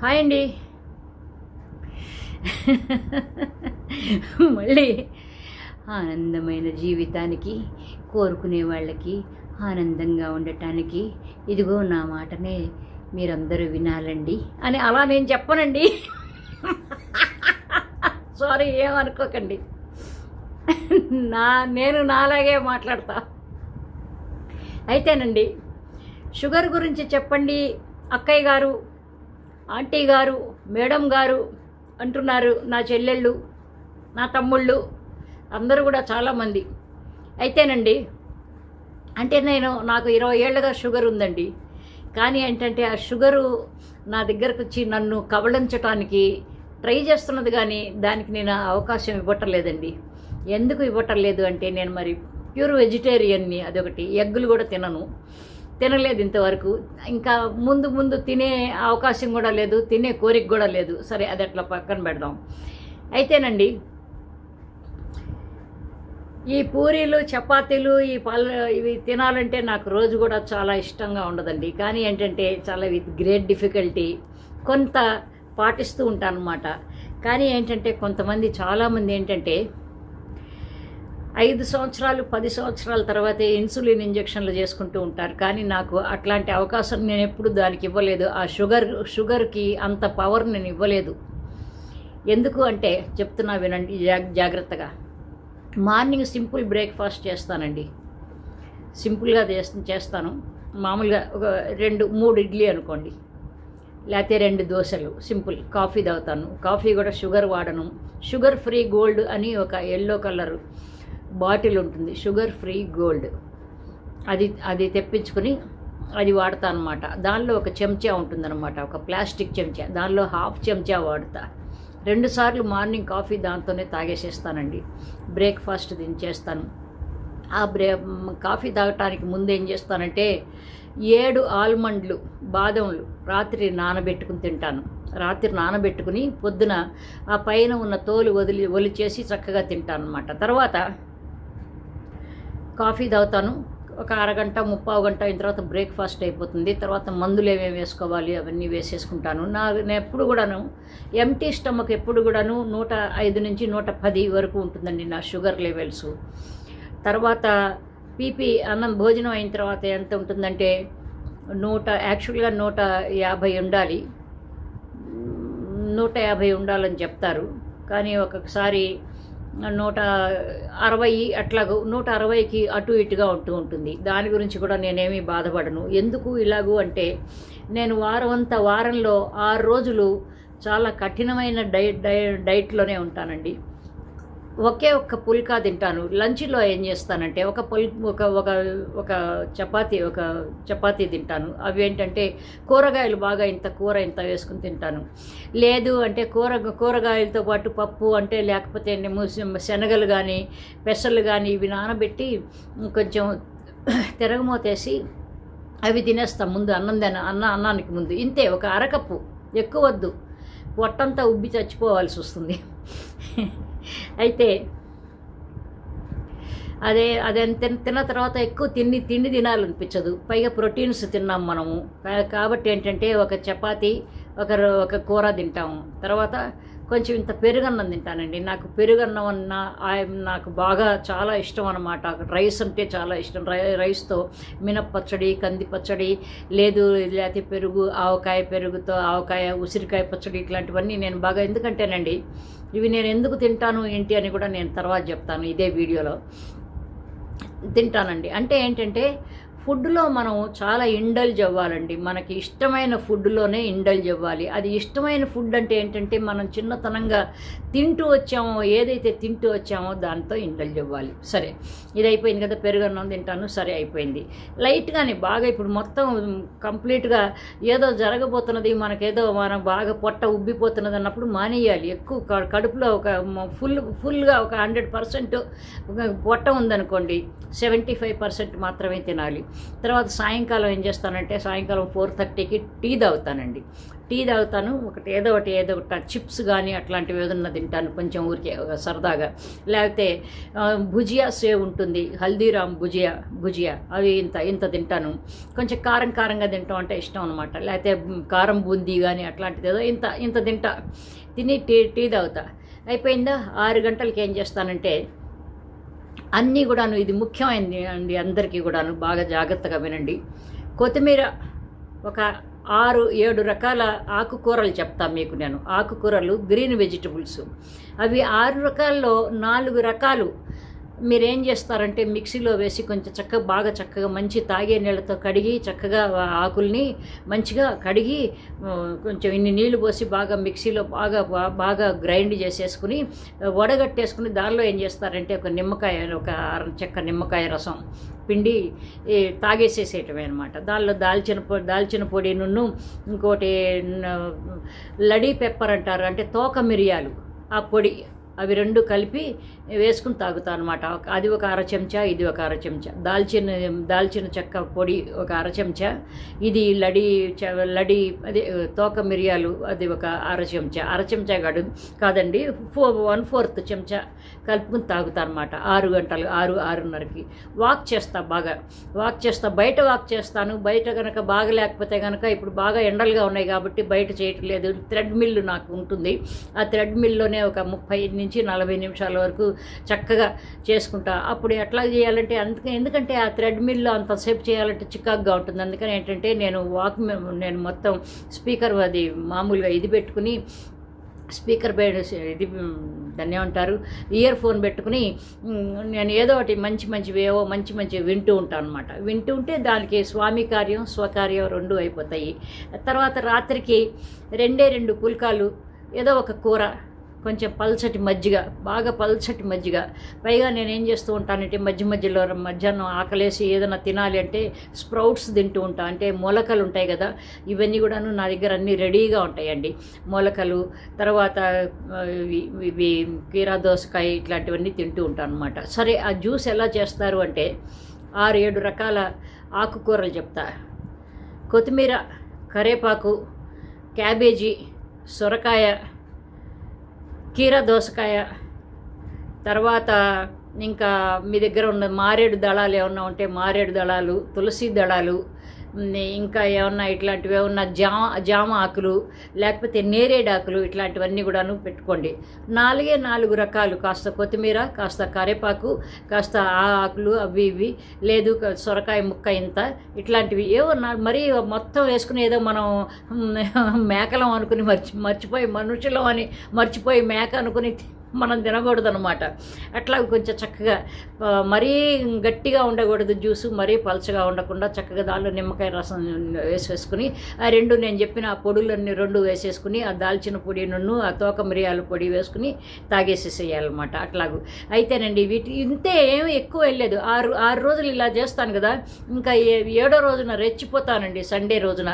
Hi అండి. మళ్ళీ ఆనందమైన జీవితానికి కోరుకునే వాళ్ళకి ఆనందంగా ఉండటానికి ఇదిగో నా మాటనే మీరందరూ వినాలండి అని అలా నేను చెప్పనండి. సారీ, ఏమనుకోకండి. నేను నాలాగే మాట్లాడతా. అయితేనండి, షుగర్ గురించి చెప్పండి అక్కయ్య గారు, ఆంటీ గారు, మేడం గారు అంటున్నారు నా చెల్లెళ్ళు, నా తమ్ముళ్ళు అందరూ కూడా చాలామంది. అయితేనండి, అంటే నాకు 20 ఏళ్ళుగా షుగర్ ఉందండి. కానీ ఏంటంటే ఆ షుగరు నా దగ్గరకు వచ్చి నన్ను కబళించడానికి ట్రై చేస్తున్నది, కానీ దానికి నేను అవకాశం ఇవ్వటలేదండి. ఎందుకు ఇవ్వటలేదు అంటే నేను మరి ప్యూర్ వెజిటేరియన్ని, అదొకటి. ఎగ్గులు కూడా తినలేదు ఇంతవరకు. ఇంకా ముందు తినే అవకాశం కూడా లేదు, తినే కోరిక కూడా లేదు. సరే, అది అట్లా పక్కన పెడదాం. అయితేనండి, ఈ పూరీలు, చపాతీలు, ఇవి తినాలంటే నాకు రోజు కూడా చాలా ఇష్టంగా ఉండదండి. కానీ ఏంటంటే చాలా విత్ గ్రేట్ డిఫికల్టీ కొంత పాటిస్తూ ఉంటాను అన్నమాట. కానీ ఏంటంటే కొంతమంది, చాలామంది ఏంటంటే 5 సంవత్సరాలు 10 సంవత్సరాల తర్వాతే ఇన్సులిన్ ఇంజక్షన్లు చేసుకుంటూ ఉంటారు. కానీ నాకు అట్లాంటి అవకాశం నేను ఎప్పుడు దానికి ఇవ్వలేదు. ఆ షుగర్కి అంత పవర్ నేను ఇవ్వలేదు. ఎందుకు అంటే చెప్తున్నా వినండి జాగ్రత్తగా. మార్నింగ్ సింపుల్ బ్రేక్ఫాస్ట్ చేస్తానండి. సింపుల్గా చేస్తాను. మామూలుగా ఒక 2-3 ఇడ్లీ అనుకోండి, లేకపోతే 2 దోశలు, సింపుల్. కాఫీ తాగుతాను. కాఫీ కూడా షుగర్ వాడను. షుగర్ ఫ్రీ గోల్డ్ అని ఒక ఎల్లో కలర్ బాటిల్ ఉంటుంది, షుగర్ ఫ్రీ గోల్డ్. అది తెప్పించుకొని అది వాడతా అనమాట. దానిలో ఒక చెంచా ఉంటుందన్నమాట, ఒక ప్లాస్టిక్ చెంచా. దానిలో 1/2 చెంచా వాడతా. 2 సార్లు మార్నింగ్ కాఫీ దాంతోనే తాగేసేస్తానండి. బ్రేక్ఫాస్ట్ చేస్తాను. ఆ కాఫీ తాగటానికి ముందు ఏం చేస్తానంటే 7 ఆల్మండ్లు, బాదంలు రాత్రి నానబెట్టుకుని తింటాను. రాత్రి నానబెట్టుకుని పొద్దున ఆ పైన ఉన్న తోలు ఒలిచేసి చక్కగా తింటాను అనమాట. తర్వాత కాఫీ తాగుతాను. ఒక అరగంట 30 గంట అయిన తర్వాత బ్రేక్ఫాస్ట్ అయిపోతుంది. తర్వాత మందులు ఏమేమి వేసుకోవాలి అవన్నీ వేసేసుకుంటాను. నేను ఎప్పుడు కూడాను ఎంటీ స్టమక్ ఎప్పుడు కూడాను 105 నుంచి 110 వరకు ఉంటుందండి నా షుగర్ లెవెల్స్. తర్వాత పీపీ అన్నం భోజనం అయిన తర్వాత ఎంత ఉంటుందంటే యాక్చువల్గా 150 ఉండాలి. 150 ఉండాలని చెప్తారు. కానీ ఒక్కొక్కసారి 160 అట్లాగూ 160కి అటు ఇటుగా ఉంటుంది. దాని గురించి కూడా నేనేమీ బాధపడను. ఎందుకు ఇలాగూ అంటే నేను వారంలో 6 రోజులు చాలా కఠినమైన డైట్లోనే ఉంటానండి. ఒకే ఒక్క పుల్కా తింటాను. లంచ్లో ఏం చేస్తానంటే ఒక చపాతీ తింటాను. అవి ఏంటంటే కూరగాయలు బాగా ఇంత వేసుకుని తింటాను. లేదు అంటే కూరగాయలతో పాటు పప్పు అంటే, లేకపోతే శనగలు కానీ పెసలు కానీ ఇవి నానబెట్టి కొంచెం తిరగమోతేసి అవి తినేస్తాం ముందు అన్నానికి ముందు. ఇంతే, ఒక అరకప్పు, ఎక్కువ వద్దు. పొట్టంతా ఉబ్బి చచ్చిపోవాల్సి వస్తుంది. అయితే అదే తిన్న తర్వాత ఎక్కువ తిండి తినాలనిపించదు. పైగా ప్రోటీన్స్ తిన్నాం మనము. కాబట్టి ఏంటంటే ఒక చపాతీ, ఒక కూర తింటాము. తర్వాత కొంచెం ఇంత పెరుగన్నం తింటానండి. నాకు పెరుగన్నం నాకు బాగా చాలా ఇష్టం అన్నమాట. రైస్ అంటే చాలా ఇష్టం. రైస్తో మినప్పచ్చడి, కంది పచ్చడి, లేకపోతే పెరుగు, పెరుగుతో ఆవకాయ, ఉసిరికాయ పచ్చడి, ఇట్లాంటివన్నీ నేను బాగా. ఎందుకంటేనండి ఇవి నేను ఎందుకు తింటాను ఏంటి అని కూడా నేను తర్వాత చెప్తాను. ఇదే వీడియోలో తింటానండి. అంటే ఏంటంటే ఫుడ్లో మనం చాలా ఇండల్జ్ అవ్వాలండి. మనకి ఇష్టమైన ఫుడ్లోనే ఇండల్జ్ అవ్వాలి. అది ఇష్టమైన ఫుడ్ అంటే ఏంటంటే మనం చిన్నతనంగా ఏదైతే తింటూ వచ్చామో దాంతో ఇండల్జ్ అవ్వాలి. సరే, ఇది అయిపోయింది కదా, పెరుగన్నం తింటాను, సరే అయిపోయింది. లైట్గానే బాగా ఇప్పుడు మొత్తం కంప్లీట్గా ఏదో జరగబోతున్నది, మనం బాగా పొట్ట ఉబ్బిపోతున్నది అన్నప్పుడు మానేయాలి. ఎక్కువ కడుపులో ఒక ఫుల్గా ఒక 100% పొట్ట ఉందనుకోండి, 75% మాత్రమే తినాలి. తర్వాత సాయంకాలం ఏం చేస్తానంటే సాయంకాలం 4:30కి టీ తాగుతానండి. టీ తాగుతాను, ఒకటి ఏదో ఒకటి చిప్స్ కానీ అట్లాంటివి ఏదన్నా తింటాను కొంచెం ఊరికే సరదాగా. లేకపోతే భుజియా సేవ్ ఉంటుంది, హల్దీరామ్ భుజియా అవి ఇంత తింటాను. కొంచెం కారంగా తింటాం అంటే ఇష్టం అనమాట. లేకపోతే కారం బూందీ కానీ అట్లాంటిది ఏదో ఇంత తింటా. తిని టీ తాగుతా. అయిపోయిందా, 6 గంటలకి ఏం చేస్తానంటే అన్నీ కూడాను, ఇది ముఖ్యమైనది అండి అందరికీ కూడాను, బాగా జాగ్రత్తగా వినండి. కొత్తిమీర ఒక 6-7 రకాల ఆకుకూరలు చెప్తాను మీకు నేను. ఆకుకూరలు, గ్రీన్ వెజిటబుల్స్, అవి 6 రకాల్లో 4 రకాలు మీరేం చేస్తారంటే మిక్సీలో వేసి కొంచెం బాగా చక్కగా మంచి తాగే నీళ్ళతో కడిగి చక్కగా ఆకుల్ని మంచిగా కడిగి కొంచెం ఇన్ని నీళ్లు పోసి బాగా మిక్సీలో బాగా గ్రైండ్ చేసేసుకుని వడగట్టేసుకుని దానిలో ఏం చేస్తారంటే ఒక చెక్క నిమ్మకాయ రసం పిండి తాగేసేసేయటమే అనమాట. దానిలో దాల్చిన పొడి నున్ను ఇంకోటి లడీ పెప్పర్ అంటారు, అంటే తోక మిరియాలు, ఆ పొడి, అవి 2 కలిపి వేసుకుని తాగుతాను అనమాట. అది ఒక 1/2 చెంచా, ఇది ఒక 1/2 చెంచా. దాల్చిన చెక్క పొడి ఒక 1/2 చెంచా, ఇది లడి అదే తోక మిరియాలు అది ఒక 1/2 చెంచా. 1/2 చెంచా కాదండి, 1/4 చెంచా కలుపుకుని తాగుతాను అనమాట. 6 గంటలు, 6-6:30కి వాక్ చేస్తా. బయట వాక్ చేస్తాను. బయట కనుక బాగా లేకపోతే కనుక, ఇప్పుడు బాగా ఎండలుగా ఉన్నాయి కాబట్టి బయట చేయటం లేదు. థ్రెడ్ మిల్ నాకు ఉంటుంది. ఆ థ్రెడ్ మిల్లోనే ఒక 30 నుంచి 40 నిమిషాల వరకు చక్కగా చేసుకుంటా. అప్పుడు ఎట్లా చేయాలంటే ఎందుకంటే ఆ థ్రెడ్ మిల్లో అంతసేపు చేయాలంటే చికాగ్గా ఉంటుంది. అందుకని ఏంటంటే నేను మొత్తం స్పీకర్ అది మామూలుగా ఇది పెట్టుకుని, స్పీకర్ ఇది దాన్ని ఏమంటారు, ఇయర్ ఫోన్ పెట్టుకుని నేను ఏదో ఒకటి మంచి వింటూ ఉంటాను అనమాట. వింటూ ఉంటే దానికి స్వామి కార్యం స్వకార్యం 2 అయిపోతాయి. తర్వాత రాత్రికి 2 పుల్కాలు, ఏదో ఒక కూర, కొంచెం పల్చటి మజ్జిగ, బాగా పల్చటి మజ్జిగ. పైగా నేనేం చేస్తూ ఉంటానంటే మధ్యలో మధ్యాహ్నం ఆకలేసి ఏదైనా తినాలి అంటే స్ప్రౌట్స్ తింటూ ఉంటాను. అంటే మొలకలు ఉంటాయి కదా, ఇవన్నీ కూడాను నా దగ్గర అన్నీ రెడీగా ఉంటాయండి. మొలకలు, తర్వాత ఇవి కీరా దోసకాయ, ఇట్లాంటివన్నీ తింటూ ఉంటాను అనమాట. సరే, ఆ జ్యూస్ ఎలా చేస్తారు అంటే 6-7 రకాల ఆకుకూరలు చెప్తా. కొత్తిమీర, కరేపాకు, క్యాబేజీ, సొరకాయ, కీరా దోసకాయ, తర్వాత ఇంకా మీ దగ్గర ఉన్న మారేడు దళాలు ఏమన్నా ఉంటే మారేడు దళాలు, తులసి దళాలు, ఇంకా ఏమన్నా ఇట్లాంటివి ఏమన్నా జామ ఆకులు, లేకపోతే నేరేడాకులు, ఇట్లాంటివన్నీ కూడాను పెట్టుకోండి. 4 రకాలు, కాస్త కొత్తిమీర, కాస్త కరేపాకు, కాస్త ఆకులు, అవి ఇవి, లేదు సొరకాయ ముక్క ఇంత, ఇట్లాంటివి ఏవో మరీ మొత్తం వేసుకుని ఏదో మనం మేకలం అనుకుని మర్చిపోయి మనుషులం అని మర్చిపోయి మేక అనుకుని మనం తినకూడదు అనమాట. అట్లా కొంచెం చక్కగా మరీ గట్టిగా ఉండకూడదు జ్యూసు, మరీ పలచగా ఉండకుండా చక్కగా దానిలో నిమ్మకాయ రసం వేసేసుకుని ఆ 2 నేను చెప్పిన ఆ పొడులన్నీ 2 వేసేసుకుని ఆ దాల్చిన పొడి నున్ను ఆ తోక మిరియాల పొడి వేసుకుని తాగేసేసేయాలన్నమాట. అట్లాగూ అయితేనండి ఇంతే, ఏమి ఎక్కువ వెళ్ళలేదు. 6 రోజులు ఇలా చేస్తాను కదా. ఇంకా 7వ రోజున రెచ్చిపోతానండి. సండే రోజున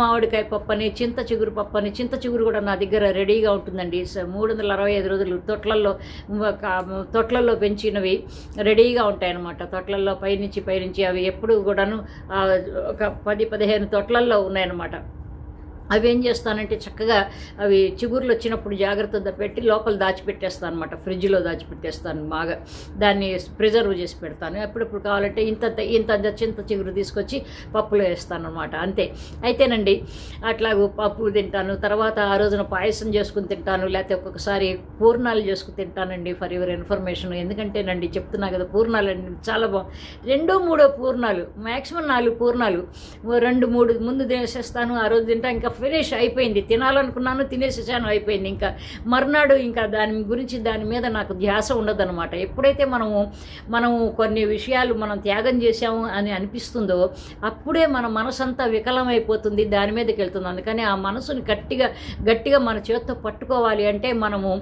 మామిడికాయ పప్పని, చింత చిగురు కూడా నా దగ్గర రెడీగా ఉంటుందండి. 365 రోజులు తొట్లల్లో పెంచినవి రెడీగా ఉంటాయన్నమాట. తొట్లల్లో పైనుంచి అవి ఎప్పుడు కూడాను ఒక 10-15 తొట్లల్లో ఉన్నాయన్నమాట. అవి ఏం చేస్తానంటే చక్కగా అవి చిగుర్లు వచ్చినప్పుడు జాగ్రత్తగా పెట్టి లోపల దాచిపెట్టేస్తాను అనమాట. ఫ్రిడ్జ్లో దాచిపెట్టేస్తాను, బాగా దాన్ని ప్రిజర్వ్ చేసి పెడతాను. ఎప్పుడెప్పుడు కావాలంటే ఇంత చింత చిగురు తీసుకొచ్చి పప్పులో వేస్తాను అనమాట. అంతే. అయితేనండి అట్లాగూ పప్పు తింటాను. తర్వాత ఆ రోజున పాయసం చేసుకుని తింటాను, లేకపోతే ఒక్కొక్కసారి పూర్ణాలు చేసుకుని తింటానండి. ఫర్ యువర్ ఇన్ఫర్మేషన్, ఎందుకంటేనండి చెప్తున్నా కదా, పూర్ణాలు అండి చాలా బాగుంది. 2-3 పూర్ణాలు, మ్యాక్సిమం 4 పూర్ణాలు, 2-3 ముందు తినేసేస్తాను. ఆ రోజు తింటా, ఇంకా ఫినిష్ అయిపోయింది. తినాలనుకున్నాను, తినేసేసాను, అయిపోయింది. ఇంకా మర్నాడు ఇంకా దాని మీద నాకు ధ్యాస ఉండదన్నమాట. ఎప్పుడైతే మనము కొన్ని విషయాలు మనం త్యాగం చేశాము అని అనిపిస్తుందో అప్పుడే మన మనసంతా వికలమైపోతుంది, దాని మీదకి వెళ్తుంది. అందుకని ఆ మనసుని గట్టిగా మన చేతితో పట్టుకోవాలి అంటే మనము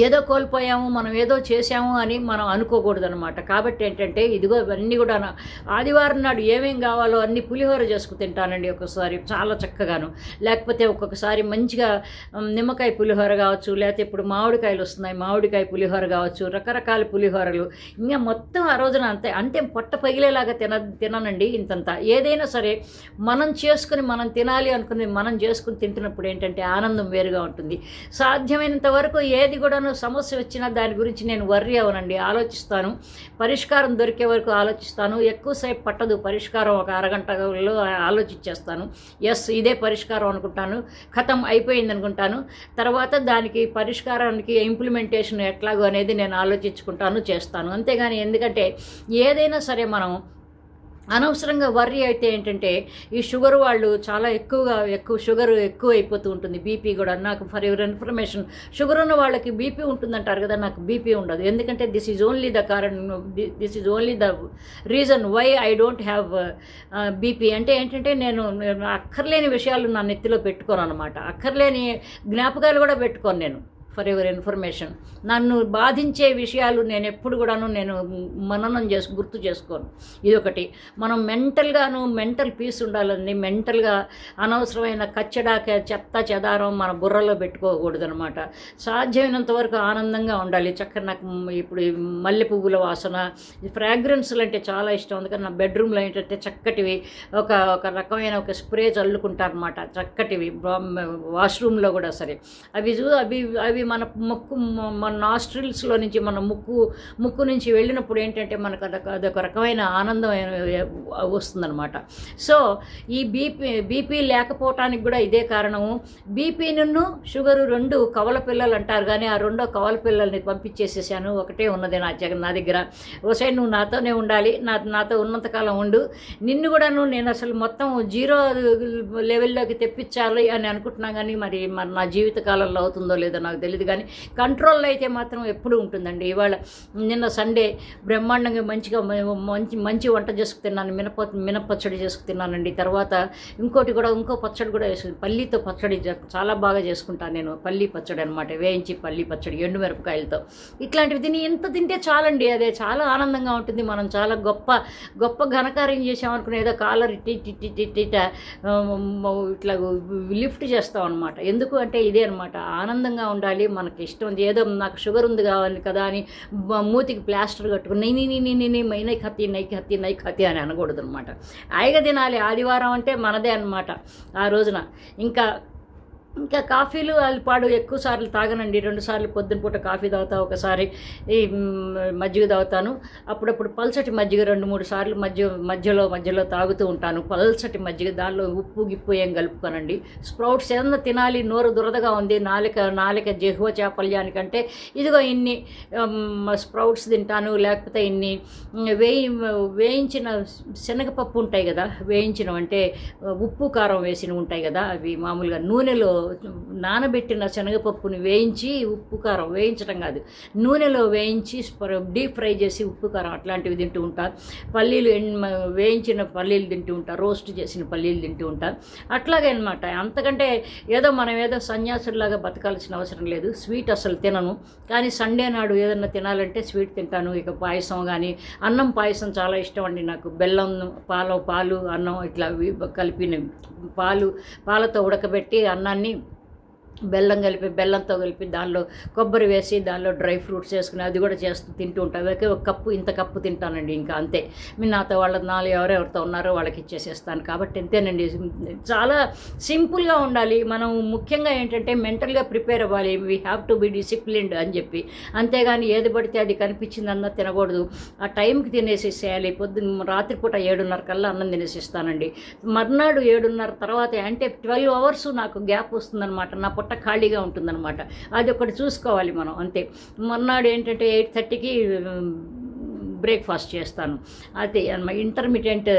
ఏదో కోల్పోయాము, మనం ఏదో చేసాము అని మనం అనుకోకూడదు అనమాట. కాబట్టి ఏంటంటే ఇదిగో ఇవన్నీ కూడా ఆదివారం నాడు ఏమేం కావాలో అన్ని పులిహోర చేసుకు తింటానండి ఒక్కొక్కసారి చాలా చక్కగాను. లేకపోతే ఒక్కొక్కసారి మంచిగా నిమ్మకాయ పులిహోర కావచ్చు, లేకపోతే ఇప్పుడు మామిడికాయలు వస్తున్నాయి, మామిడికాయ పులిహోర కావచ్చు, రకరకాల పులిహోరలు. ఇంకా మొత్తం ఆ రోజున అంతే పొట్ట పగిలేలాగా తిననండి ఇంతంత. ఏదైనా సరే మనం చేసుకుని మనం తినాలి అనుకుని మనం చేసుకుని తింటున్నప్పుడు ఏంటంటే ఆనందం వేరుగా ఉంటుంది. సాధ్యమైనంత వరకు ఏది కూడా సమస్య వచ్చినా దాని గురించి నేను వర్రీ అవనండి, ఆలోచిస్తాను. పరిష్కారం దొరికే వరకు ఆలోచిస్తాను. ఎక్కువసేపు పట్టదు పరిష్కారం, ఒక అరగంటలో ఆలోచించేస్తాను. ఎస్ ఇదే పరిష్కారం అనుకుంటాను, ఖతం అయిపోయింది అనుకుంటాను. తర్వాత దానికి పరిష్కారానికి ఇంప్లిమెంటేషన్ ఎట్లాగో అనేది నేను ఆలోచించుకుంటాను, చేస్తాను. అంతేగాని ఎందుకంటే ఏదైనా సరే మనం అనవసరంగా వర్రీ అయితే ఏంటంటే ఈ షుగర్ వాళ్ళు చాలా షుగర్ ఎక్కువ అయిపోతూ ఉంటుంది. బీపీ కూడా నాకు ఫర్ యువర్ ఇన్ఫర్మేషన్ షుగర్ ఉన్న వాళ్ళకి బీపీ ఉంటుందంటారు కదా, నాకు బీపీ ఉండదు. ఎందుకంటే this is only the reason why I don't have BP. అంటే ఏంటంటే నేను అక్కర్లేని విషయాలు నా నెత్తిలో పెట్టుకోను అనమాట. అక్కర్లేని జ్ఞాపకాలు కూడా పెట్టుకోను నేను. ఫర్ యువర్ ఇన్ఫర్మేషన్ నన్ను బాధించే విషయాలు నేను ఎప్పుడు కూడాను నేను మననం గుర్తు చేసుకోను. ఇదొకటి. మనం మెంటల్ పీస్ ఉండాలండి. మెంటల్గా అనవసరమైన చెత్త చెదారం మన బుర్రలో పెట్టుకోకూడదు అనమాట. సాధ్యమైనంత వరకు ఆనందంగా ఉండాలి. చక్కగా నాకు ఇప్పుడు మల్లె పువ్వుల వాసన, ఫ్రాగ్రెన్స్లు అంటే చాలా ఇష్టం. అందుకని నా బెడ్రూమ్లో ఏంటంటే చక్కటివి ఒక రకమైన ఒక స్ప్రే చల్లుకుంటారు అనమాట, చక్కటివి. వాష్రూమ్లో కూడా సరే అవి మన నాస్ట్రిల్స్లో నుంచి మన ముక్కు నుంచి వెళ్ళినప్పుడు ఏంటంటే మనకు అదొక రకమైన ఆనందం వస్తుందన్నమాట. సో ఈ బీపీ లేకపోవటానికి కూడా ఇదే కారణము. బీపీను షుగరు రెండు కవల పిల్లలు అంటారు, కానీ ఆ రెండో కవల పిల్లల్ని పంపించేసేసాను. ఒకటే ఉన్నది నా దగ్గర. ఒకసారి నువ్వు నాతోనే ఉండాలి, నాతో ఉన్నంతకాలం ఉండు, నిన్ను కూడాను నేను అసలు మొత్తం జీరో లెవెల్లోకి తెప్పించాలి అని అనుకుంటున్నా. కానీ మరి నా జీవిత కాలంలో అవుతుందో లేదో నాకు తెలియదు, కానీ కంట్రోల్లో అయితే మాత్రం ఎప్పుడు ఉంటుందండి. ఇవాళ నిన్న సండే బ్రహ్మాండంగా మంచి వంట చేసుకు తిన్నాను, మినపచ్చడి చేసుకు తిన్నానండి. తర్వాత ఇంకో పచ్చడి కూడా వేసుకుని, పల్లీతో పచ్చడి చాలా బాగా చేసుకుంటాను నేను. పల్లీ పచ్చడి అనమాట, వేయించి పల్లీ పచ్చడి ఎండుమిరపకాయలతో. ఇట్లాంటివి ఇంత తింటే చాలండి, అదే చాలా ఆనందంగా ఉంటుంది. మనం చాలా గొప్ప ఘనకార్యం చేసామనుకుని ఏదో కాలర్ ఇట్లా లిఫ్ట్ చేస్తాం అనమాట. ఎందుకు అంటే ఇదే అనమాట, ఆనందంగా ఉండాలి. మనకి ఇష్టం ఏదో నాకు షుగర్ ఉంది కావాలి కదా అని మూతికి ప్లాస్టర్ కట్టుకుని నై ఖతి అని అనకూడదు అనమాట. హాయిగా తినాలి. ఆదివారం అంటే మనదే అనమాట ఆ రోజున. ఇంకా కాఫీలు అల్పాడు ఎక్కువ సార్లు తాగనండి. 2 సార్లు పొద్దున పూట కాఫీ తాగుతా, ఒకసారి ఈ మజ్జిగ తాగుతాను. అప్పుడప్పుడు పల్చటి మజ్జిగ 2-3 సార్లు మధ్యలో తాగుతూ ఉంటాను. పల్చటి మజ్జిగ, దానిలో ఉప్పు గిప్పు ఏం కలుపుకోనండి. స్ప్రౌట్స్ ఏదన్నా తినాలి, నోరు దురదగా ఉంది, నాలిక జహ్వ చాపల్యానికంటే ఇదిగో ఇన్ని స్ప్రౌట్స్ తింటాను. లేకపోతే ఇన్ని వేయించిన శనగపప్పు ఉంటాయి కదా, వేయించినవంటే ఉప్పు కారం వేసినవి ఉంటాయి కదా, అవి మామూలుగా నూనెలో నానబెట్టిన శనగపప్పుని వేయించి, ఉప్పు కారం వేయించడం కాదు, నూనెలో వేయించి డీప్ ఫ్రై చేసి ఉప్పు కారం అట్లాంటివి తింటూ ఉంటారు. వేయించిన పల్లీలు తింటూ ఉంటారు, రోస్ట్ చేసిన పల్లీలు తింటూ ఉంటారు. అట్లాగే అనమాట. అంతకంటే మనం ఏదో సన్యాసుల్లాగా బతకాల్సిన అవసరం లేదు. స్వీట్ అసలు తినను, కానీ సండే నాడు ఏదన్నా తినాలంటే స్వీట్ తింటాను. ఇక పాయసం కానీ, అన్నం పాయసం చాలా ఇష్టం అండి నాకు. బెల్లం పాలు అన్నం ఇట్లా కలిపిన పాలతో ఉడకబెట్టి అన్నాన్ని బెల్లంతో కలిపి దానిలో కొబ్బరి వేసి దానిలో డ్రై ఫ్రూట్స్ వేసుకుని అది కూడా చేస్తూ తింటూ ఉంటాను. ఇంత కప్పు తింటానండి. ఇంకా అంతే. నాతో ఎవరెవరితో ఉన్నారో వాళ్ళకి ఇచ్చేసేస్తాను. కాబట్టి అంతేనండి. చాలా సింపుల్గా ఉండాలి మనం. ముఖ్యంగా ఏంటంటే మెంటల్గా ప్రిపేర్ అవ్వాలి. We have to be disciplined అని చెప్పి. అంతేగాని ఏది పడితే అది కనిపించిందన్నా తినకూడదు. ఆ టైంకి తినేసేసేయాలి. రాత్రిపూట 7:30 కల్లా అన్నం తినేసిస్తానండి. మర్నాడు 7:30 తర్వాత అంటే 12 hours నాకు గ్యాప్ వస్తుందన్నమాట. నా పొట్ట ఖాళీగా ఉంటుందన్నమాట. అది ఒకటి చూసుకోవాలి మనం. అంతే. మొన్నాడు ఏంటంటే 8:30కి బ్రేక్ఫాస్ట్ చేస్తాను. అయితే ఇంటర్మీడియట్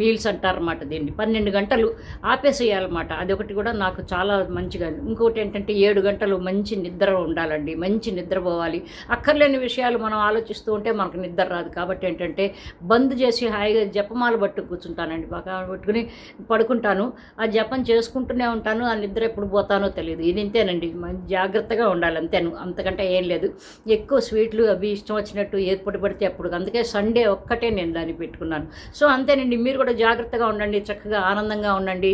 మీల్స్ అంటారన్నమాట దీన్ని. 12 గంటలు ఆపేసేయాలన్నమాట. అదొకటి కూడా నాకు చాలా మంచిగా. ఇంకోటి ఏంటంటే 7 గంటలు మంచి నిద్ర ఉండాలండి, మంచి నిద్రపోవాలి. అక్కర్లేని విషయాలు మనం ఆలోచిస్తూ ఉంటే మనకు నిద్ర రాదు. కాబట్టి ఏంటంటే బంద్ చేసి హాయిగా జపమాల పట్టు కూర్చుంటానండి, బాగా పట్టుకుని పడుకుంటాను. ఆ జపం చేసుకుంటూనే ఉంటాను. ఆ నిద్ర ఎప్పుడు పోతానో తెలియదు. ఇది ఇంతేనండి, జాగ్రత్తగా ఉండాలి అంతేను, అంతకంటే ఏం లేదు. ఎక్కువ స్వీట్లు అవి ఇష్టం వచ్చినట్టు ఎప్పుడు పడితే అప్పుడు, అందుకే సండే ఒక్కటే నేను దాన్ని పెట్టుకున్నాను. సో అంతేనండి, మీరు కూడా జాగ్రత్తగా ఉండండి, చక్కగా ఆనందంగా ఉండండి.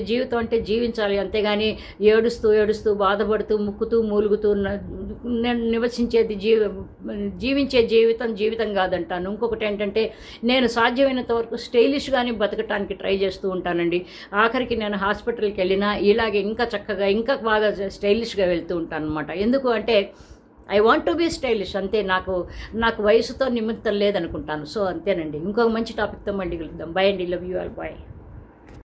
జీవితం అంటే జీవించాలి, అంతేగాని ఏడుస్తూ బాధపడుతూ ముక్కుతూ మూలుగుతూ నివసించేది జీవించే జీవితం కాదంటాను. ఇంకొకటి ఏంటంటే నేను సాధ్యమైనంత వరకు స్టైలిష్గానే బతకటానికి ట్రై చేస్తూ ఉంటానండి. ఆఖరికి నేను హాస్పిటల్కి వెళ్ళినా ఇలాగే ఇంకా చక్కగా ఇంకా బాగా స్టైలిష్గా వెళ్తూ ఉంటాను అనమాట. ఎందుకు అంటే I want to be stylish, అంతే. నాకు వయసుతో నిమిత్తం లేదనుకుంటాను. సో అంతేనండి. ఇంకొక మంచి టాపిక్తో మళ్ళీ కలుద్దాం. బై అండి, లవ్ యూ ఆల్, బాయ్.